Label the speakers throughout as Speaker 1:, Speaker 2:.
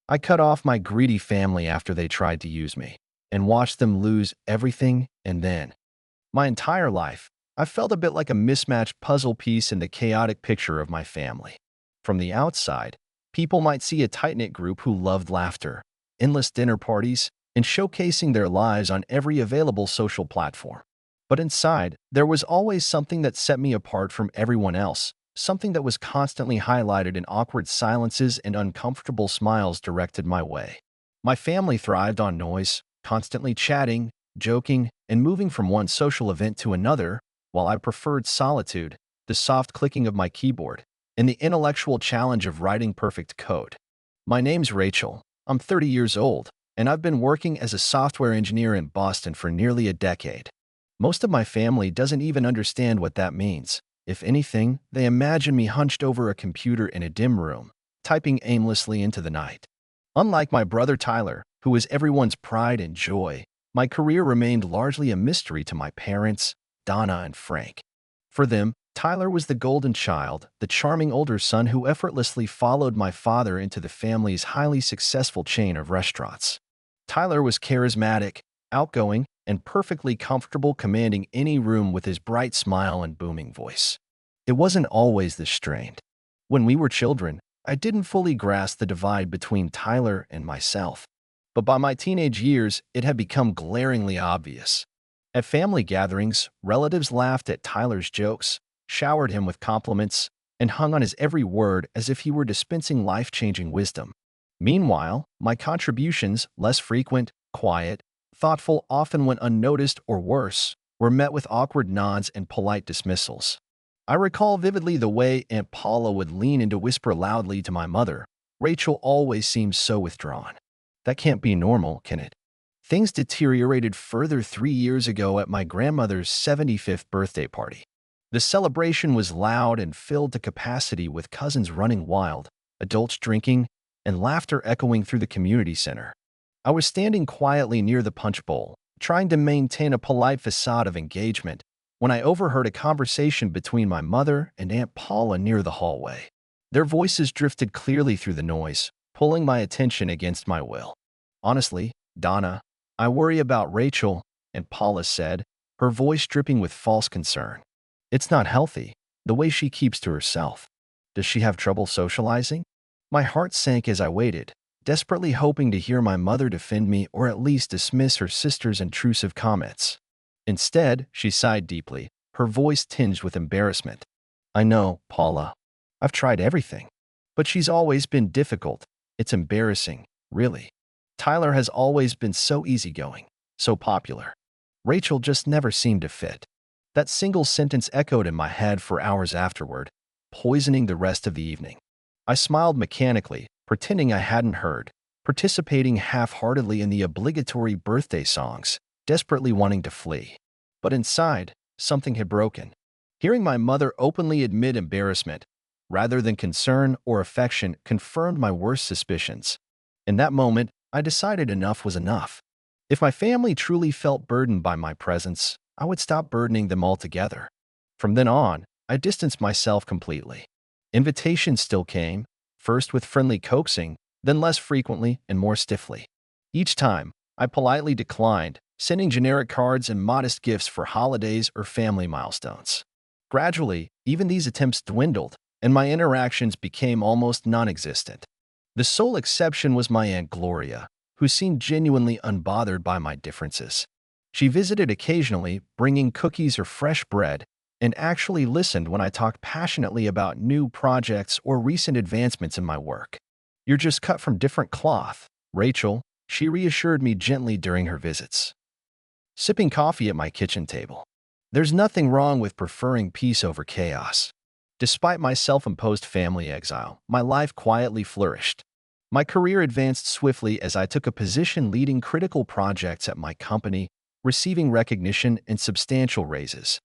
Speaker 1: I cut off my greedy family after they tried to use me, and watched them lose everything and then. My entire life, I felt a bit like a mismatched puzzle piece in the chaotic picture of my family. From the outside, people might see a tight-knit group who loved laughter, endless dinner parties, and showcasing their lives on every available social platform. But inside, there was always something that set me apart from everyone else, something that was constantly highlighted in awkward silences and uncomfortable smiles directed my way. My family thrived on noise, constantly chatting, joking, and moving from one social event to another, while I preferred solitude, the soft clicking of my keyboard, and the intellectual challenge of writing perfect code. My name's Rachel. I'm 30 years old, and I've been working as a software engineer in Boston for nearly a decade. Most of my family doesn't even understand what that means. If anything, they imagine me hunched over a computer in a dim room, typing aimlessly into the night. Unlike my brother Tyler, who was everyone's pride and joy, my career remained largely a mystery to my parents, Donna and Frank. For them, Tyler was the golden child, the charming older son who effortlessly followed my father into the family's highly successful chain of restaurants. Tyler was charismatic, outgoing, and perfectly comfortable commanding any room with his bright smile and booming voice. It wasn't always this strained. When we were children, I didn't fully grasp the divide between Tyler and myself. But by my teenage years, it had become glaringly obvious. At family gatherings, relatives laughed at Tyler's jokes, showered him with compliments, and hung on his every word as if he were dispensing life-changing wisdom. Meanwhile, my contributions, less frequent, quiet, thoughtful, often went unnoticed or worse, were met with awkward nods and polite dismissals. I recall vividly the way Aunt Paula would lean in to whisper loudly to my mother, "Rachel always seems so withdrawn. That can't be normal, can it?" Things deteriorated further 3 years ago at my grandmother's 75th birthday party. The celebration was loud and filled to capacity with cousins running wild, adults drinking, and laughter echoing through the community center. I was standing quietly near the punch bowl, trying to maintain a polite facade of engagement, when I overheard a conversation between my mother and Aunt Paula near the hallway. Their voices drifted clearly through the noise, pulling my attention against my will. "Honestly, Donna, I worry about Rachel," Aunt Paula said, her voice dripping with false concern. "It's not healthy, the way she keeps to herself. Does she have trouble socializing?" My heart sank as I waited, desperately hoping to hear my mother defend me or at least dismiss her sister's intrusive comments. Instead, she sighed deeply, her voice tinged with embarrassment. "I know, Paula. I've tried everything. But she's always been difficult. It's embarrassing, really. Tyler has always been so easygoing, so popular. Rachel just never seemed to fit." That single sentence echoed in my head for hours afterward, poisoning the rest of the evening. I smiled mechanically, pretending I hadn't heard, participating half-heartedly in the obligatory birthday songs, desperately wanting to flee. But inside, something had broken. Hearing my mother openly admit embarrassment, rather than concern or affection, confirmed my worst suspicions. In that moment, I decided enough was enough. If my family truly felt burdened by my presence, I would stop burdening them altogether. From then on, I distanced myself completely. Invitations still came, first with friendly coaxing, then less frequently and more stiffly. Each time, I politely declined, sending generic cards and modest gifts for holidays or family milestones. Gradually, even these attempts dwindled, and my interactions became almost non-existent. The sole exception was my Aunt Gloria, who seemed genuinely unbothered by my differences. She visited occasionally, bringing cookies or fresh bread, and actually listened when I talked passionately about new projects or recent advancements in my work. "You're just cut from different cloth, Rachel," she reassured me gently during her visits. Sipping coffee at my kitchen table. There's nothing wrong with preferring peace over chaos. Despite my self-imposed family exile, my life quietly flourished. My career advanced swiftly as I took a position leading critical projects at my company, receiving recognition and substantial raises.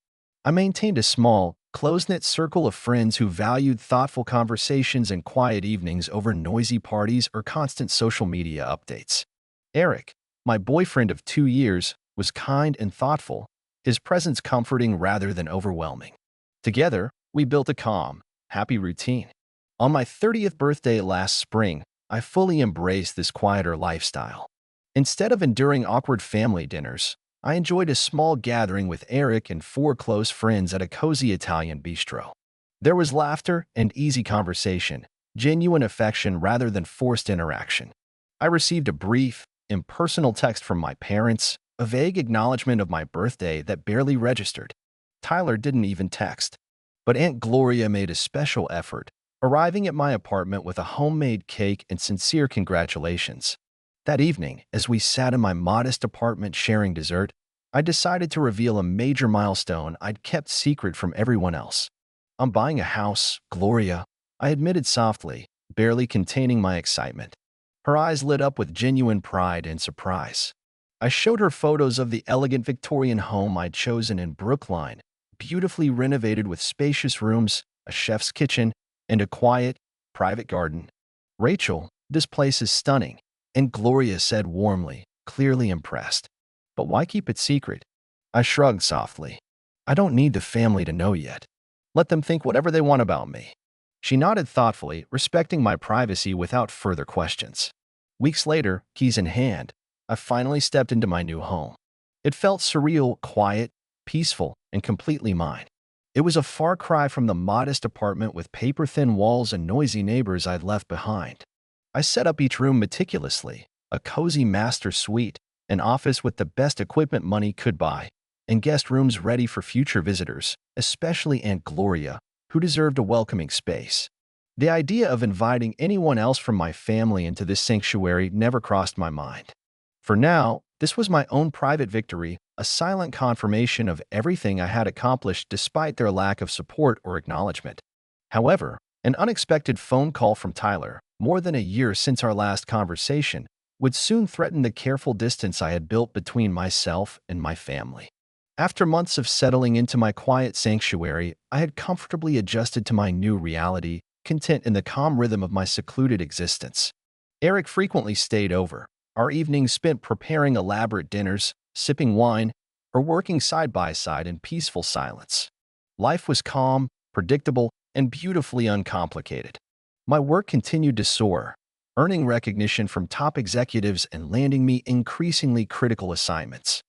Speaker 1: I maintained a small, close-knit circle of friends who valued thoughtful conversations and quiet evenings over noisy parties or constant social media updates. Eric, my boyfriend of 2 years, was kind and thoughtful, his presence comforting rather than overwhelming. Together, we built a calm, happy routine. On my 30th birthday last spring, I fully embraced this quieter lifestyle. Instead of enduring awkward family dinners, I enjoyed a small gathering with Eric and four close friends at a cozy Italian bistro. There was laughter and easy conversation, genuine affection rather than forced interaction. I received a brief, impersonal text from my parents, a vague acknowledgement of my birthday that barely registered. Tyler didn't even text. But Aunt Gloria made a special effort, arriving at my apartment with a homemade cake and sincere congratulations. That evening, as we sat in my modest apartment sharing dessert, I decided to reveal a major milestone I'd kept secret from everyone else. I'm buying a house, Gloria, I admitted softly, barely containing my excitement. Her eyes lit up with genuine pride and surprise. I showed her photos of the elegant Victorian home I'd chosen in Brookline, beautifully renovated with spacious rooms, a chef's kitchen, and a quiet, private garden. Rachel, this place is stunning, and Gloria said warmly, clearly impressed. But why keep it secret? I shrugged softly. I don't need the family to know yet. Let them think whatever they want about me. She nodded thoughtfully, respecting my privacy without further questions. Weeks later, keys in hand, I finally stepped into my new home. It felt surreal, quiet, peaceful, and completely mine. It was a far cry from the modest apartment with paper-thin walls and noisy neighbors I'd left behind. I set up each room meticulously, a cozy master suite, an office with the best equipment money could buy, and guest rooms ready for future visitors, especially Aunt Gloria, who deserved a welcoming space. The idea of inviting anyone else from my family into this sanctuary never crossed my mind. For now, this was my own private victory, a silent confirmation of everything I had accomplished despite their lack of support or acknowledgement. However, an unexpected phone call from Tyler, more than a year since our last conversation, would soon threaten the careful distance I had built between myself and my family. After months of settling into my quiet sanctuary, I had comfortably adjusted to my new reality, content in the calm rhythm of my secluded existence. Eric frequently stayed over, our evenings spent preparing elaborate dinners, sipping wine, or working side by side in peaceful silence. Life was calm, predictable, and beautifully uncomplicated. My work continued to soar, earning recognition from top executives and landing me increasingly critical assignments.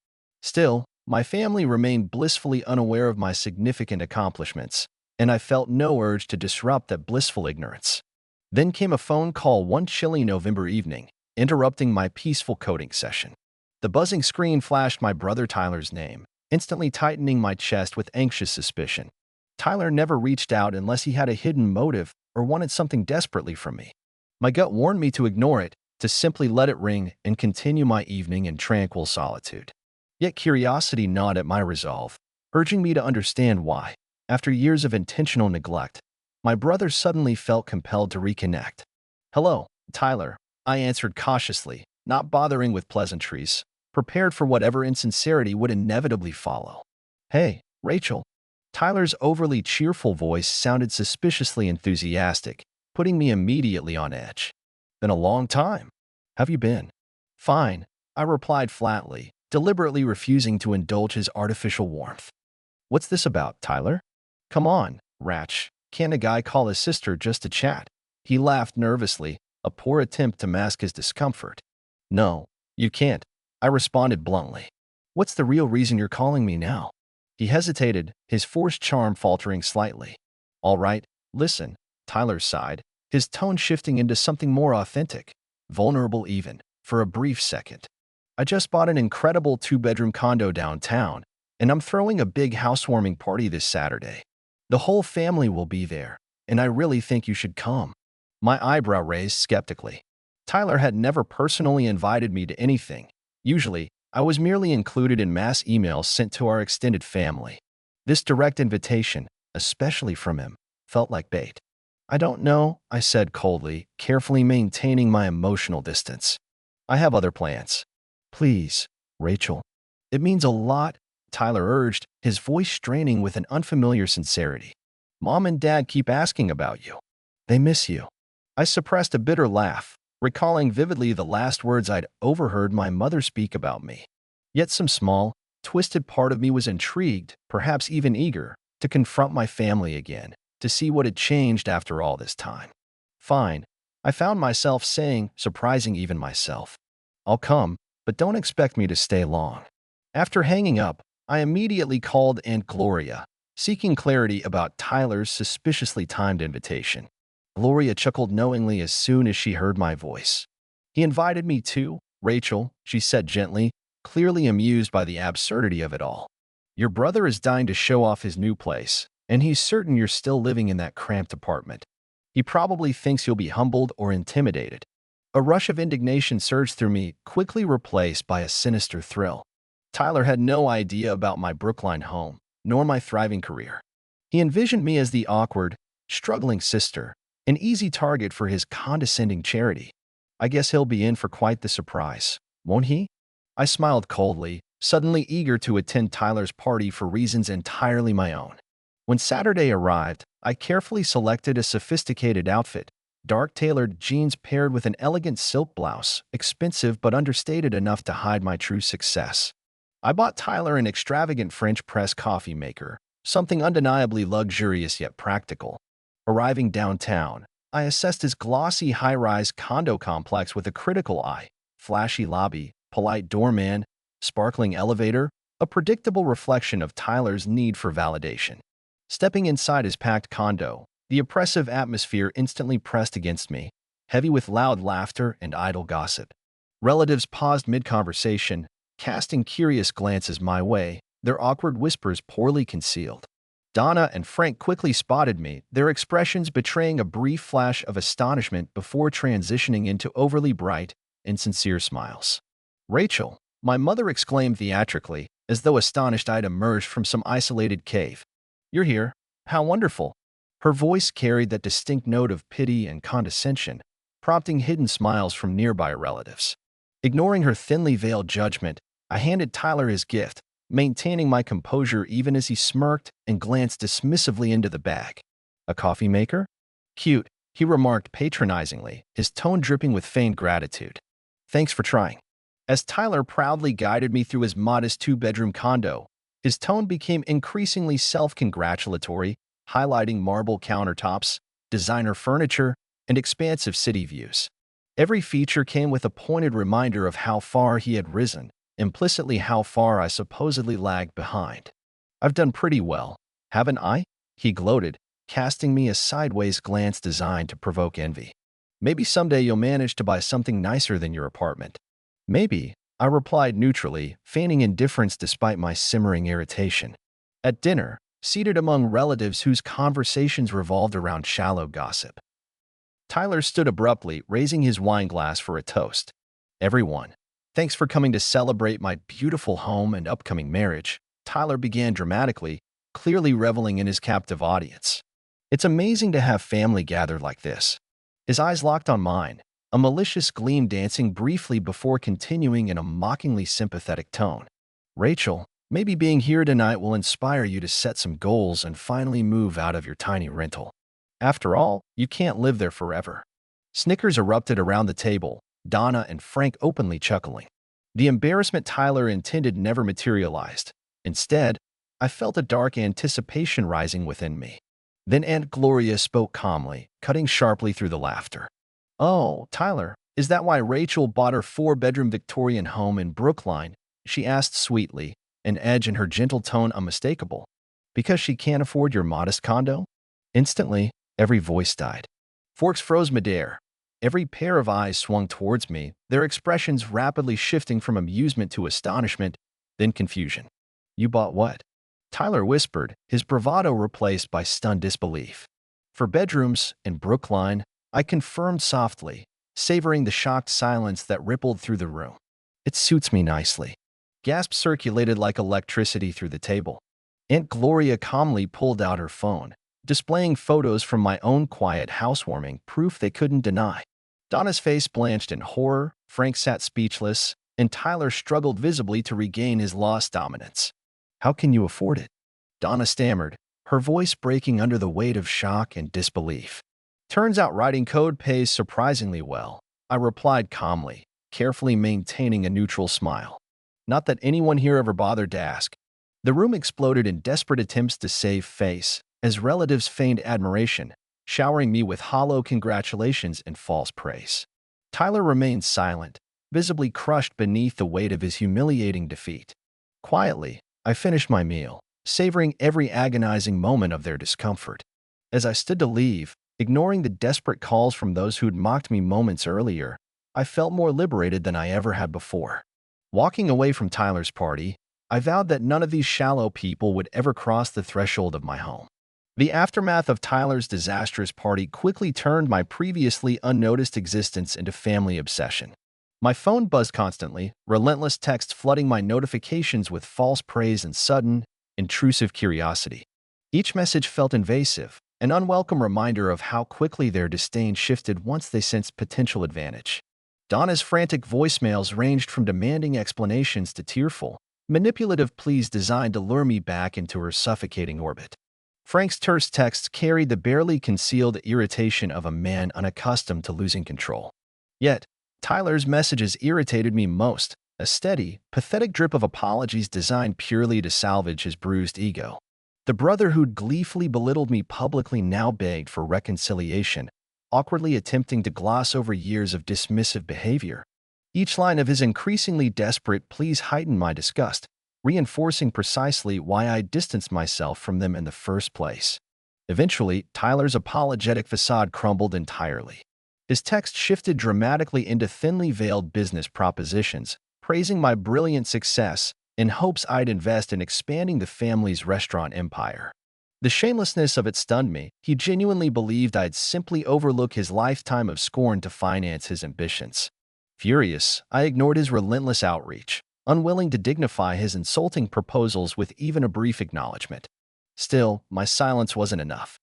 Speaker 1: Still, my family remained blissfully unaware of my significant accomplishments, and I felt no urge to disrupt that blissful ignorance. Then came a phone call one chilly November evening, interrupting my peaceful coding session. The buzzing screen flashed my brother Tyler's name, instantly tightening my chest with anxious suspicion. Tyler never reached out unless he had a hidden motive or wanted something desperately from me. My gut warned me to ignore it, to simply let it ring and continue my evening in tranquil solitude. Yet curiosity gnawed at my resolve, urging me to understand why, after years of intentional neglect, my brother suddenly felt compelled to reconnect. "Hello, Tyler," I answered cautiously, not bothering with pleasantries, prepared for whatever insincerity would inevitably follow. "Hey, Rachel." Tyler's overly cheerful voice sounded suspiciously enthusiastic, putting me immediately on edge. "Been a long time. Have you been?" "Fine," I replied flatly, deliberately refusing to indulge his artificial warmth. "What's this about, Tyler?" "Come on, Ratch. Can't a guy call his sister just to chat?" He laughed nervously, a poor attempt to mask his discomfort. "No, you can't," I responded bluntly. "What's the real reason you're calling me now?" He hesitated, his forced charm faltering slightly. "All right, listen," Tyler sighed, his tone shifting into something more authentic, vulnerable even, for a brief second. "I just bought an incredible two-bedroom condo downtown, and I'm throwing a big housewarming party this Saturday. The whole family will be there, and I really think you should come." My eyebrow raised skeptically. Tyler had never personally invited me to anything. Usually, I was merely included in mass emails sent to our extended family. This direct invitation, especially from him, felt like bait. "I don't know," I said coldly, carefully maintaining my emotional distance. "I have other plans." "Please, Rachel." "It means a lot," Tyler urged, his voice straining with an unfamiliar sincerity. "Mom and Dad keep asking about you. They miss you." I suppressed a bitter laugh, recalling vividly the last words I'd overheard my mother speak about me. Yet some small, twisted part of me was intrigued, perhaps even eager, to confront my family again, to see what had changed after all this time. "Fine," I found myself saying, surprising even myself, "I'll come, but don't expect me to stay long." After hanging up, I immediately called Aunt Gloria, seeking clarity about Tyler's suspiciously timed invitation. Gloria chuckled knowingly as soon as she heard my voice. "He invited me too, Rachel," she said gently, clearly amused by the absurdity of it all. "Your brother is dying to show off his new place, and he's certain you're still living in that cramped apartment. He probably thinks you'll be humbled or intimidated." A rush of indignation surged through me, quickly replaced by a sinister thrill. Tyler had no idea about my Brookline home, nor my thriving career. He envisioned me as the awkward, struggling sister, an easy target for his condescending charity. I guess he'll be in for quite the surprise, won't he? I smiled coldly, suddenly eager to attend Tyler's party for reasons entirely my own. When Saturday arrived, I carefully selected a sophisticated outfit, dark tailored jeans paired with an elegant silk blouse, expensive but understated enough to hide my true success. I bought Tyler an extravagant French press coffee maker, something undeniably luxurious yet practical. Arriving downtown, I assessed his glossy high-rise condo complex with a critical eye: flashy lobby, polite doorman, sparkling elevator, a predictable reflection of Tyler's need for validation. Stepping inside his packed condo, the oppressive atmosphere instantly pressed against me, heavy with loud laughter and idle gossip. Relatives paused mid-conversation, casting curious glances my way, their awkward whispers poorly concealed. Donna and Frank quickly spotted me, their expressions betraying a brief flash of astonishment before transitioning into overly bright, insincere smiles. "Rachel," my mother exclaimed theatrically, as though astonished I'd emerged from some isolated cave. "You're here. How wonderful." Her voice carried that distinct note of pity and condescension, prompting hidden smiles from nearby relatives. Ignoring her thinly veiled judgment, I handed Tyler his gift, maintaining my composure even as he smirked and glanced dismissively into the bag. "A coffee maker? Cute," he remarked patronizingly, his tone dripping with feigned gratitude. "Thanks for trying." As Tyler proudly guided me through his modest two-bedroom condo, his tone became increasingly self-congratulatory, highlighting marble countertops, designer furniture, and expansive city views. Every feature came with a pointed reminder of how far he had risen, implicitly how far I supposedly lagged behind. "I've done pretty well, haven't I?" he gloated, casting me a sideways glance designed to provoke envy. "Maybe someday you'll manage to buy something nicer than your apartment." "Maybe," I replied neutrally, feigning indifference despite my simmering irritation. At dinner, seated among relatives whose conversations revolved around shallow gossip, Tyler stood abruptly, raising his wine glass for a toast. "Everyone, thanks for coming to celebrate my beautiful home and upcoming marriage," Tyler began dramatically, clearly reveling in his captive audience. "It's amazing to have family gathered like this." His eyes locked on mine, a malicious gleam dancing briefly before continuing in a mockingly sympathetic tone. "Rachel, maybe being here tonight will inspire you to set some goals and finally move out of your tiny rental. After all, you can't live there forever." Snickers erupted around the table, Donna and Frank openly chuckling. The embarrassment Tyler intended never materialized. Instead, I felt a dark anticipation rising within me. Then Aunt Gloria spoke calmly, cutting sharply through the laughter. "Oh, Tyler, is that why Rachel bought her four-bedroom Victorian home in Brookline?" she asked sweetly, an edge in her gentle tone unmistakable. "Because she can't afford your modest condo?" Instantly, every voice died. Forks froze midair. Every pair of eyes swung towards me, their expressions rapidly shifting from amusement to astonishment, then confusion. "You bought what?" Tyler whispered, his bravado replaced by stunned disbelief. "For bedrooms in Brookline," I confirmed softly, savoring the shocked silence that rippled through the room. "It suits me nicely." Gasps circulated like electricity through the table. Aunt Gloria calmly pulled out her phone, displaying photos from my own quiet housewarming, proof they couldn't deny. Donna's face blanched in horror, Frank sat speechless, and Tyler struggled visibly to regain his lost dominance. "How can you afford it?" Donna stammered, her voice breaking under the weight of shock and disbelief. "Turns out writing code pays surprisingly well," I replied calmly, carefully maintaining a neutral smile. Not that anyone here ever bothered to ask. The room exploded in desperate attempts to save face, as relatives feigned admiration, showering me with hollow congratulations and false praise. Tyler remained silent, visibly crushed beneath the weight of his humiliating defeat. Quietly, I finished my meal, savoring every agonizing moment of their discomfort. As I stood to leave, ignoring the desperate calls from those who'd mocked me moments earlier, I felt more liberated than I ever had before. Walking away from Tyler's party, I vowed that none of these shallow people would ever cross the threshold of my home. The aftermath of Tyler's disastrous party quickly turned my previously unnoticed existence into family obsession. My phone buzzed constantly, relentless texts flooding my notifications with false praise and sudden, intrusive curiosity. Each message felt invasive, an unwelcome reminder of how quickly their disdain shifted once they sensed potential advantage. Donna's frantic voicemails ranged from demanding explanations to tearful, manipulative pleas designed to lure me back into her suffocating orbit. Frank's terse texts carried the barely concealed irritation of a man unaccustomed to losing control. Yet, Tyler's messages irritated me most, a steady, pathetic drip of apologies designed purely to salvage his bruised ego. The brother who'd gleefully belittled me publicly now begged for reconciliation, awkwardly attempting to gloss over years of dismissive behavior. Each line of his increasingly desperate pleas heightened my disgust, reinforcing precisely why I distanced myself from them in the first place. Eventually, Tyler's apologetic facade crumbled entirely. His text shifted dramatically into thinly veiled business propositions, praising my brilliant success in hopes I'd invest in expanding the family's restaurant empire. The shamelessness of it stunned me. He genuinely believed I'd simply overlook his lifetime of scorn to finance his ambitions. Furious, I ignored his relentless outreach, unwilling to dignify his insulting proposals with even a brief acknowledgement. Still, my silence wasn't enough.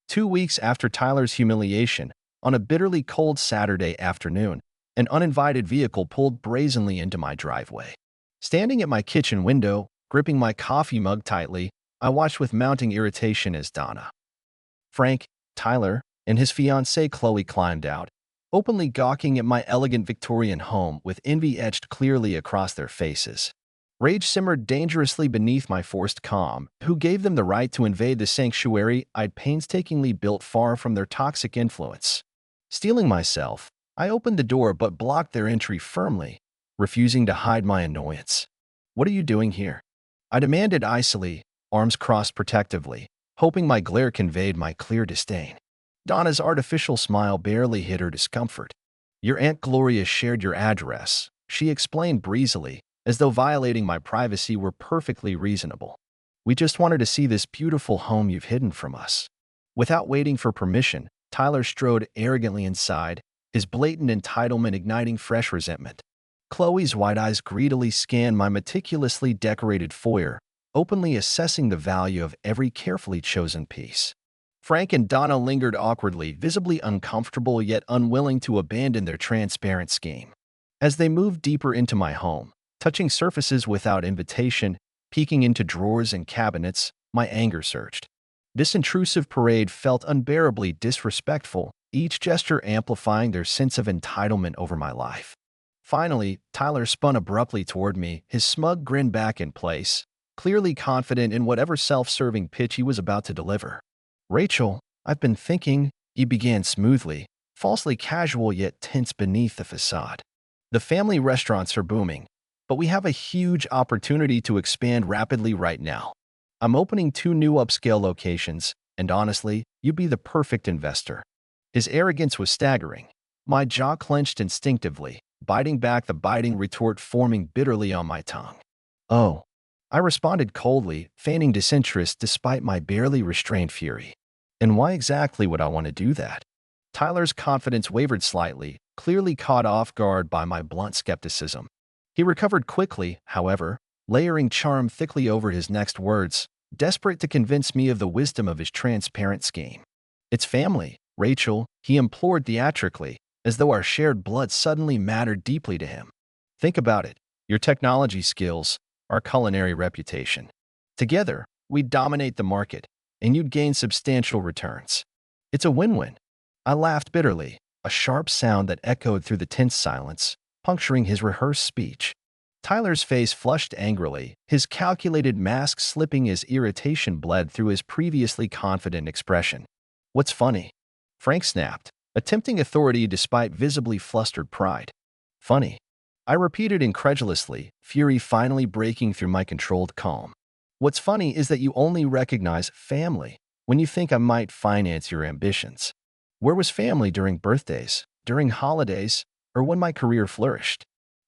Speaker 1: 2 weeks after Tyler's humiliation, on a bitterly cold Saturday afternoon, an uninvited vehicle pulled brazenly into my driveway. Standing at my kitchen window, gripping my coffee mug tightly, I watched with mounting irritation as Donna, Frank, Tyler, and his fiancée Chloe climbed out, openly gawking at my elegant Victorian home with envy etched clearly across their faces. Rage simmered dangerously beneath my forced calm. Who gave them the right to invade the sanctuary I'd painstakingly built far from their toxic influence? Steeling myself, I opened the door but blocked their entry firmly, refusing to hide my annoyance. "What are you doing here?" I demanded icily, arms crossed protectively, hoping my glare conveyed my clear disdain. Donna's artificial smile barely hid her discomfort. "Your Aunt Gloria shared your address," she explained breezily, as though violating my privacy were perfectly reasonable. "We just wanted to see this beautiful home you've hidden from us." Without waiting for permission, Tyler strode arrogantly inside, his blatant entitlement igniting fresh resentment. Chloe's wide eyes greedily scanned my meticulously decorated foyer, openly assessing the value of every carefully chosen piece. Frank and Donna lingered awkwardly, visibly uncomfortable yet unwilling to abandon their transparent scheme. As they moved deeper into my home, touching surfaces without invitation, peeking into drawers and cabinets, my anger surged. This intrusive parade felt unbearably disrespectful, each gesture amplifying their sense of entitlement over my life. Finally, Tyler spun abruptly toward me, his smug grin back in place, clearly confident in whatever self-serving pitch he was about to deliver. "Rachel, I've been thinking," he began smoothly, falsely casual yet tense beneath the facade. "The family restaurants are booming, but we have a huge opportunity to expand rapidly right now. I'm opening 2 new upscale locations, and honestly, you'd be the perfect investor." His arrogance was staggering. My jaw clenched instinctively, biting back the biting retort forming bitterly on my tongue. "Oh," I responded coldly, feigning disinterest despite my barely restrained fury. "And why exactly would I want to do that?" Tyler's confidence wavered slightly, clearly caught off guard by my blunt skepticism. He recovered quickly, however, layering charm thickly over his next words, desperate to convince me of the wisdom of his transparent scheme. "It's family, Rachel," he implored theatrically, as though our shared blood suddenly mattered deeply to him. "Think about it, your technology skills, our culinary reputation. Together, we'd dominate the market, and you'd gain substantial returns. It's a win-win." I laughed bitterly, a sharp sound that echoed through the tense silence, puncturing his rehearsed speech. Tyler's face flushed angrily, his calculated mask slipping as irritation bled through his previously confident expression. "What's funny?" Frank snapped, attempting authority despite visibly flustered pride. Funny. I repeated incredulously, fury finally breaking through my controlled calm. What's funny is that you only recognize family when you think I might finance your ambitions. Where was family during birthdays, during holidays, or when my career flourished?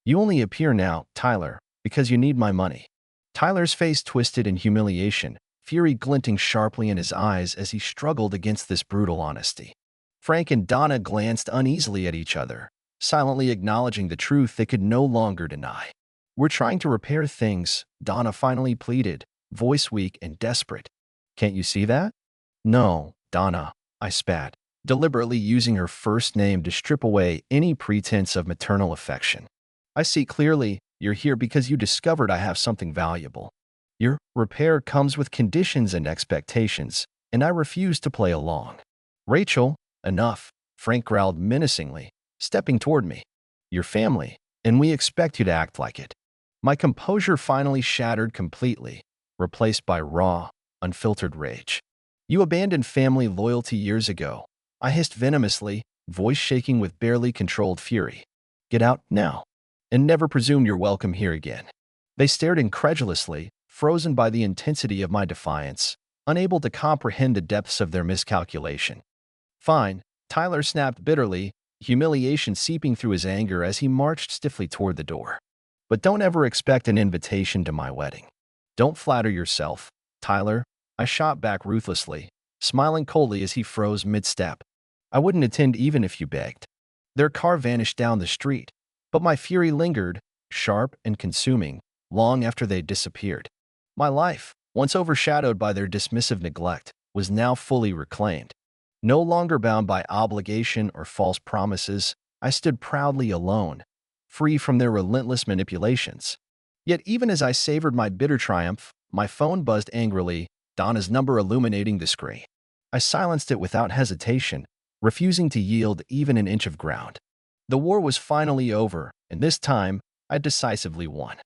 Speaker 1: You only appear now, Tyler, because you need my money. Tyler's face twisted in humiliation, fury glinting sharply in his eyes as he struggled against this brutal honesty. Frank and Donna glanced uneasily at each other, silently acknowledging the truth they could no longer deny. We're trying to repair things, Donna finally pleaded, voice weak and desperate. Can't you see that? No, Donna, I spat, deliberately using her first name to strip away any pretense of maternal affection. I see clearly, you're here because you discovered I have something valuable. Your repair comes with conditions and expectations, and I refuse to play along. Rachel, enough, Frank growled menacingly, stepping toward me. Your family, and we expect you to act like it. My composure finally shattered completely, replaced by raw, unfiltered rage. You abandoned family loyalty years ago, I hissed venomously, voice shaking with barely controlled fury. Get out now, and never presume you're welcome here again. They stared incredulously, frozen by the intensity of my defiance, unable to comprehend the depths of their miscalculation. Fine, Tyler snapped bitterly, humiliation seeping through his anger as he marched stiffly toward the door. But don't ever expect an invitation to my wedding. Don't flatter yourself, Tyler, I shot back ruthlessly, smiling coldly as he froze mid-step. I wouldn't attend even if you begged. Their car vanished down the street, but my fury lingered, sharp and consuming, long after they disappeared. My life, once overshadowed by their dismissive neglect, was now fully reclaimed. No longer bound by obligation or false promises, I stood proudly alone, free from their relentless manipulations. Yet even as I savored my bitter triumph, my phone buzzed angrily, Donna's number illuminating the screen. I silenced it without hesitation, refusing to yield even an inch of ground. The war was finally over, and this time, I decisively won.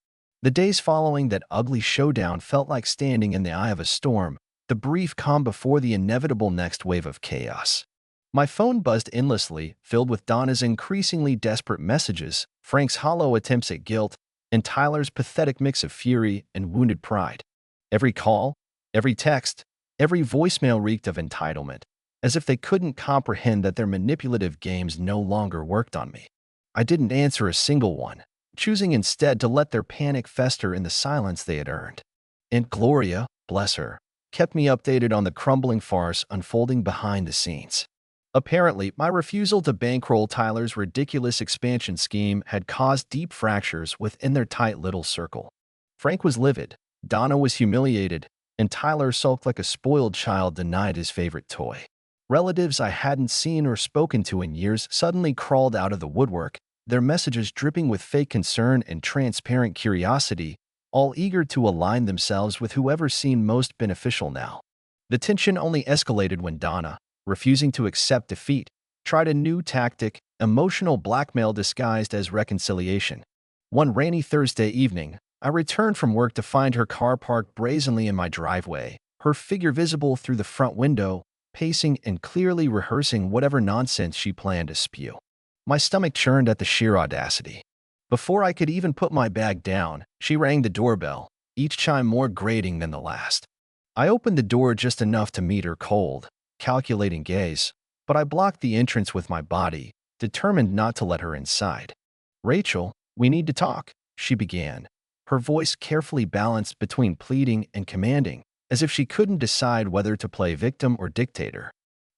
Speaker 1: The days following that ugly showdown felt like standing in the eye of a storm, the brief calm before the inevitable next wave of chaos. My phone buzzed endlessly, filled with Donna's increasingly desperate messages, Frank's hollow attempts at guilt, and Tyler's pathetic mix of fury and wounded pride. Every call, every text, every voicemail reeked of entitlement, as if they couldn't comprehend that their manipulative games no longer worked on me. I didn't answer a single one, choosing instead to let their panic fester in the silence they had earned. And Gloria, bless her, kept me updated on the crumbling farce unfolding behind the scenes. Apparently, my refusal to bankroll Tyler's ridiculous expansion scheme had caused deep fractures within their tight little circle. Frank was livid, Donna was humiliated, and Tyler sulked like a spoiled child denied his favorite toy. Relatives I hadn't seen or spoken to in years suddenly crawled out of the woodwork, their messages dripping with fake concern and transparent curiosity, all eager to align themselves with whoever seemed most beneficial now. The tension only escalated when Donna, refusing to accept defeat, tried a new tactic, emotional blackmail disguised as reconciliation. One rainy Thursday evening, I returned from work to find her car parked brazenly in my driveway, her figure visible through the front window, pacing and clearly rehearsing whatever nonsense she planned to spew. My stomach churned at the sheer audacity. Before I could even put my bag down, she rang the doorbell, each chime more grating than the last. I opened the door just enough to meet her cold, calculating gaze, but I blocked the entrance with my body, determined not to let her inside. Rachel, we need to talk, she began, her voice carefully balanced between pleading and commanding, as if she couldn't decide whether to play victim or dictator.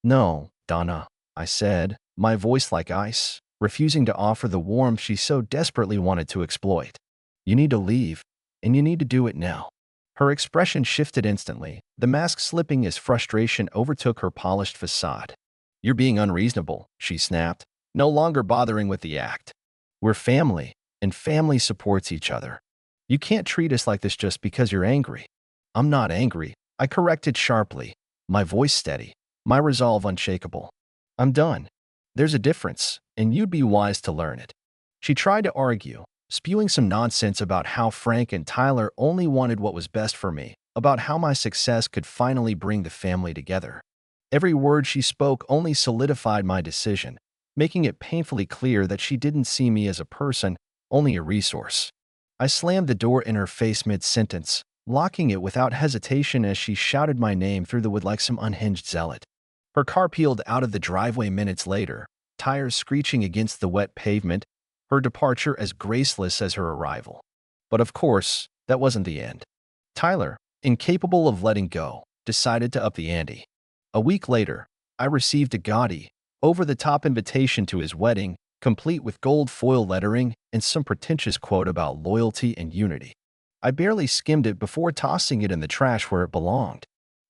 Speaker 1: No, Donna, I said, my voice like ice, refusing to offer the warmth she so desperately wanted to exploit. You need to leave, and you need to do it now. Her expression shifted instantly, the mask slipping as frustration overtook her polished facade. You're being unreasonable, she snapped, no longer bothering with the act. We're family, and family supports each other. You can't treat us like this just because you're angry. I'm not angry, I corrected sharply, my voice steady, my resolve unshakable. I'm done. There's a difference, and you'd be wise to learn it. She tried to argue, spewing some nonsense about how Frank and Tyler only wanted what was best for me, about how my success could finally bring the family together. Every word she spoke only solidified my decision, making it painfully clear that she didn't see me as a person, only a resource. I slammed the door in her face mid-sentence, locking it without hesitation as she shouted my name through the wood like some unhinged zealot. Her car peeled out of the driveway minutes later, tires screeching against the wet pavement, her departure as graceless as her arrival. But of course, that wasn't the end. Tyler, incapable of letting go, decided to up the ante. A week later, I received a gaudy, over-the-top invitation to his wedding, complete with gold foil lettering and some pretentious quote about loyalty and unity. I barely skimmed it before tossing it in the trash where it belonged.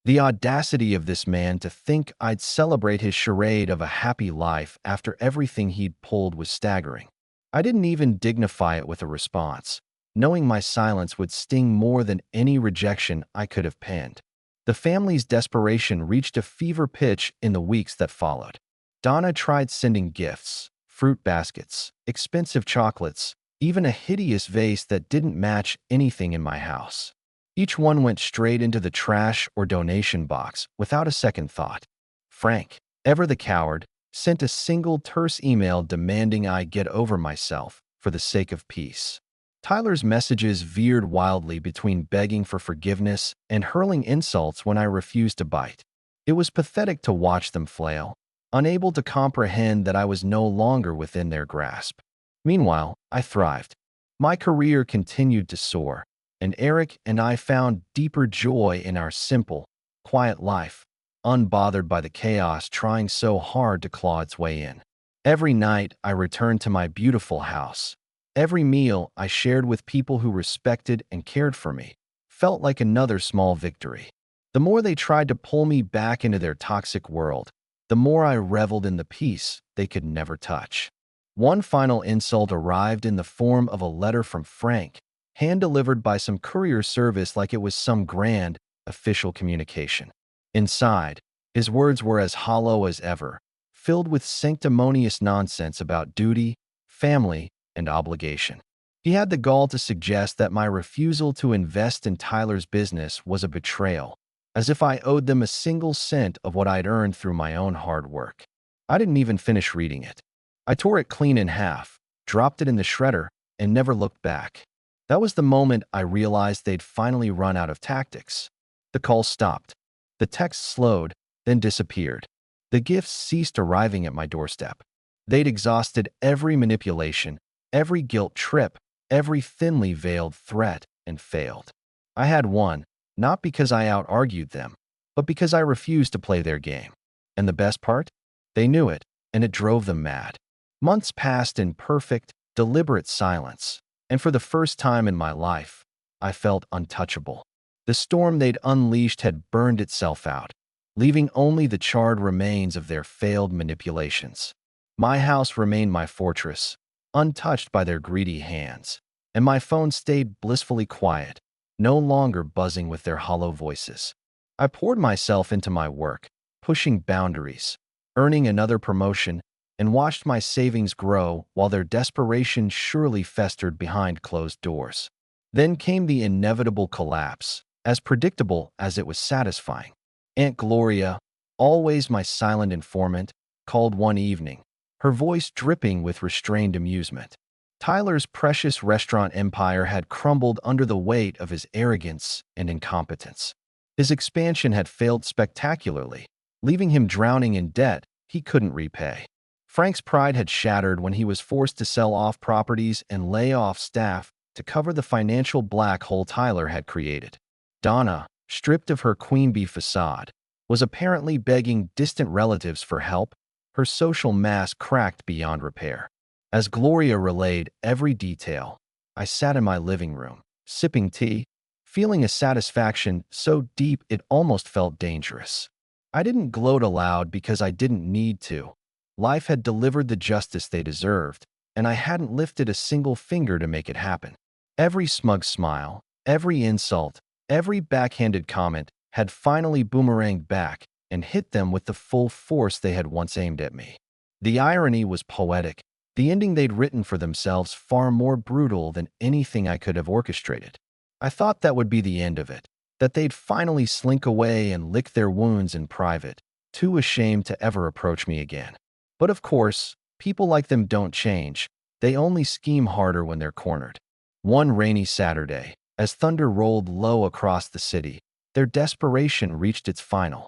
Speaker 1: The audacity of this man to think I'd celebrate his charade of a happy life after everything he'd pulled was staggering. I didn't even dignify it with a response, knowing my silence would sting more than any rejection I could have penned. The family's desperation reached a fever pitch in the weeks that followed. Donna tried sending gifts, fruit baskets, expensive chocolates, even a hideous vase that didn't match anything in my house. Each one went straight into the trash or donation box without a second thought. Frank, ever the coward, sent a single terse email demanding I get over myself for the sake of peace. Tyler's messages veered wildly between begging for forgiveness and hurling insults when I refused to bite. It was pathetic to watch them flail, unable to comprehend that I was no longer within their grasp. Meanwhile, I thrived. My career continued to soar, and Eric and I found deeper joy in our simple, quiet life, unbothered by the chaos trying so hard to claw its way in. Every night, I returned to my beautiful house. Every meal I shared with people who respected and cared for me felt like another small victory. The more they tried to pull me back into their toxic world, the more I reveled in the peace they could never touch. One final insult arrived in the form of a letter from Frank, hand-delivered by some courier service like it was some grand, official communication. Inside, his words were as hollow as ever, filled with sanctimonious nonsense about duty, family, and obligation. He had the gall to suggest that my refusal to invest in Tyler's business was a betrayal, as if I owed them a single cent of what I'd earned through my own hard work. I didn't even finish reading it. I tore it clean in half, dropped it in the shredder, and never looked back. That was the moment I realized they'd finally run out of tactics. The call stopped. The text slowed, then disappeared. The gifts ceased arriving at my doorstep. They'd exhausted every manipulation, every guilt trip, every thinly veiled threat, and failed. I had won, not because I out-argued them, but because I refused to play their game. And the best part? They knew it, and it drove them mad. Months passed in perfect, deliberate silence, and for the first time in my life, I felt untouchable. The storm they'd unleashed had burned itself out, leaving only the charred remains of their failed manipulations. My house remained my fortress, untouched by their greedy hands, and my phone stayed blissfully quiet, no longer buzzing with their hollow voices. I poured myself into my work, pushing boundaries, earning another promotion, and watched my savings grow while their desperation surely festered behind closed doors. Then came the inevitable collapse, as predictable as it was satisfying. Aunt Gloria, always my silent informant, called one evening, her voice dripping with restrained amusement. Tyler's precious restaurant empire had crumbled under the weight of his arrogance and incompetence. His expansion had failed spectacularly, leaving him drowning in debt he couldn't repay. Frank's pride had shattered when he was forced to sell off properties and lay off staff to cover the financial black hole Tyler had created. Donna, stripped of her queen bee facade, was apparently begging distant relatives for help, her social mask cracked beyond repair. As Gloria relayed every detail, I sat in my living room, sipping tea, feeling a satisfaction so deep it almost felt dangerous. I didn't gloat aloud because I didn't need to. Life had delivered the justice they deserved, and I hadn't lifted a single finger to make it happen. Every smug smile, every insult, every backhanded comment had finally boomeranged back and hit them with the full force they had once aimed at me. The irony was poetic, the ending they'd written for themselves far more brutal than anything I could have orchestrated. I thought that would be the end of it, that they'd finally slink away and lick their wounds in private, too ashamed to ever approach me again. But of course, people like them don't change. They only scheme harder when they're cornered. One rainy Saturday, as thunder rolled low across the city, their desperation reached its final,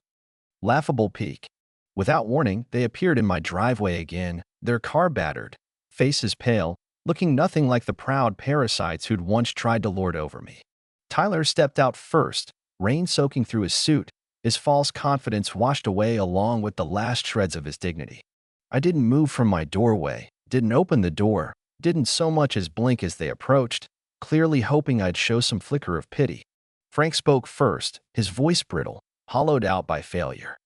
Speaker 1: laughable peak. Without warning, they appeared in my driveway again, their car battered, faces pale, looking nothing like the proud parasites who'd once tried to lord over me. Tyler stepped out first, rain soaking through his suit, his false confidence washed away along with the last shreds of his dignity. I didn't move from my doorway, didn't open the door, didn't so much as blink as they approached, clearly hoping I'd show some flicker of pity. Frank spoke first, his voice brittle, hollowed out by failure.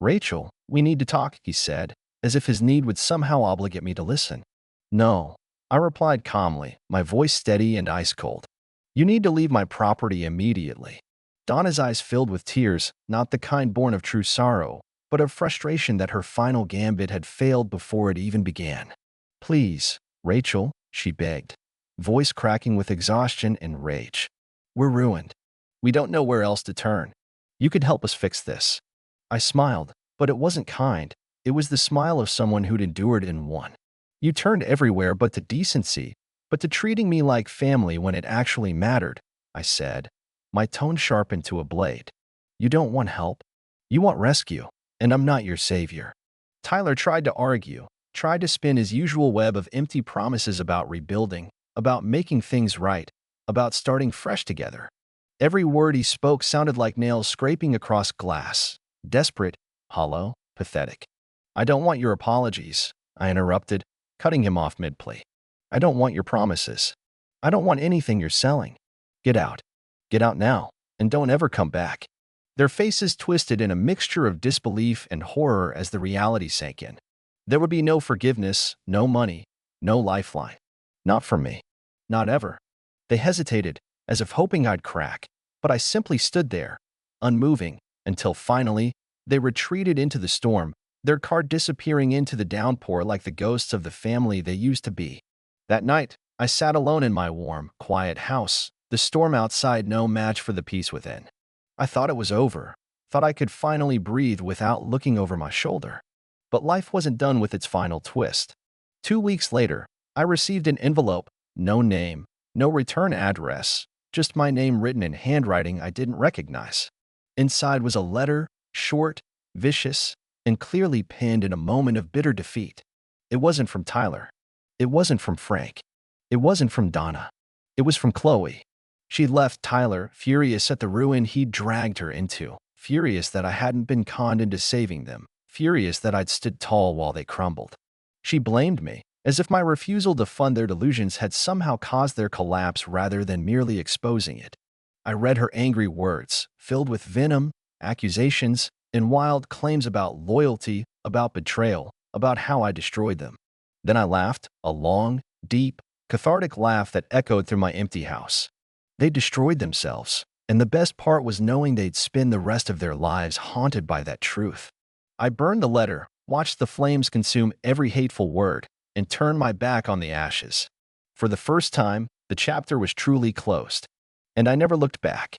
Speaker 1: "Rachel, we need to talk," he said, as if his need would somehow obligate me to listen. "No," I replied calmly, my voice steady and ice-cold. "You need to leave my property immediately." Donna's eyes filled with tears, not the kind born of true sorrow, but of frustration that her final gambit had failed before it even began. "Please, Rachel," she begged, voice cracking with exhaustion and rage. "We're ruined. We don't know where else to turn. You could help us fix this." I smiled, but it wasn't kind. It was the smile of someone who'd endured and won. "You turned everywhere but to decency, but to treating me like family when it actually mattered," I said, my tone sharpened to a blade. "You don't want help. You want rescue, and I'm not your savior." Tyler tried to argue, tried to spin his usual web of empty promises about rebuilding, about making things right, about starting fresh together. Every word he spoke sounded like nails scraping across glass, desperate, hollow, pathetic. "I don't want your apologies," I interrupted, cutting him off mid-plea. "I don't want your promises. I don't want anything you're selling. Get out. Get out now, and don't ever come back." Their faces twisted in a mixture of disbelief and horror as the reality sank in. There would be no forgiveness, no money, no lifeline. Not from me. Not ever. They hesitated, as if hoping I'd crack, but I simply stood there, unmoving, until finally, they retreated into the storm, their car disappearing into the downpour like the ghosts of the family they used to be. That night, I sat alone in my warm, quiet house, the storm outside no match for the peace within. I thought it was over, thought I could finally breathe without looking over my shoulder. But life wasn't done with its final twist. 2 weeks later, I received an envelope, no name, no return address, just my name written in handwriting I didn't recognize. Inside was a letter, short, vicious, and clearly penned in a moment of bitter defeat. It wasn't from Tyler. It wasn't from Frank. It wasn't from Donna. It was from Chloe. She'd left Tyler, furious at the ruin he'd dragged her into, furious that I hadn't been conned into saving them, furious that I'd stood tall while they crumbled. She blamed me, as if my refusal to fund their delusions had somehow caused their collapse rather than merely exposing it. I read her angry words, filled with venom, accusations, and wild claims about loyalty, about betrayal, about how I destroyed them. Then I laughed, a long, deep, cathartic laugh that echoed through my empty house. They destroyed themselves, and the best part was knowing they'd spend the rest of their lives haunted by that truth. I burned the letter, watched the flames consume every hateful word, and turned my back on the ashes. For the first time, the chapter was truly closed, and I never looked back.